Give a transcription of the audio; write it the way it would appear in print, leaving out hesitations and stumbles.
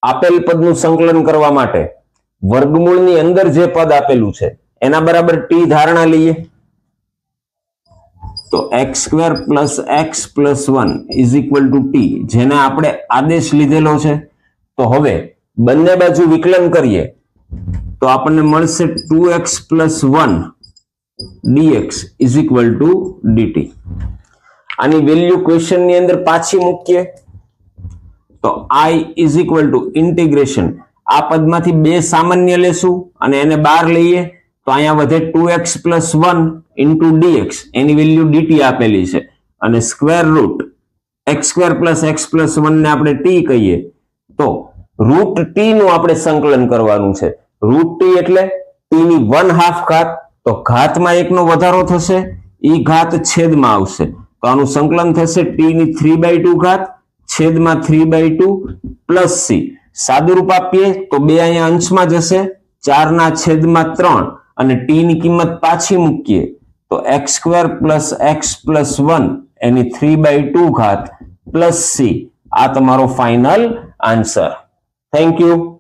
આપેલ પદનું સંકલન કરવા માટે વર્ગમૂળની અંદર જે પદ આપેલું છે એના બરાબર ટી ધારણા લઈએ તો x² + x + 1 = t, જેને આપણે આદેશ લીધેલો છે. તો હવે બંને બાજુ વિકલન કરીએ તો આપણને મળશે 2x + 1 dx = dt. આની વેલ્યુ ક્વેશ્ચનની અંદર પાછી મૂકીએ તો I = ઇન્ટિગ્રેશન, આ પદમાંથી 2 સામાન્ય લેશું અને એને બહાર લઈએ તો અહીંયા વધે 2x + 1 dx, એની વેલ્યુ dt આપેલી છે, અને સ્ક્વેર રૂટ x² + x + 1 ને આપણે t કહીએ તો રૂટ t નું આપણે સંકલન કરવાનું છે. રૂટ t એટલે t ની 1/2 ઘાત, તો ઘાતમાં 1 નો વધારો થશે, ઈ ઘાત છેદમાં આવશે, તો આનું સંકલન થશે t ની 3/2 ઘાત છેદમાં 3/2 પ્લસ c. સાદું રૂપ આપીએ તો 2 અહીંયા અંશમાં જશે, 4/3, અને t ની કિંમત પાછી મૂકીએ તો x² + x + 1 એની 3/2 ઘાત પ્લસ c. આ તમારો ફાઇનલ આન્સર. Thank you.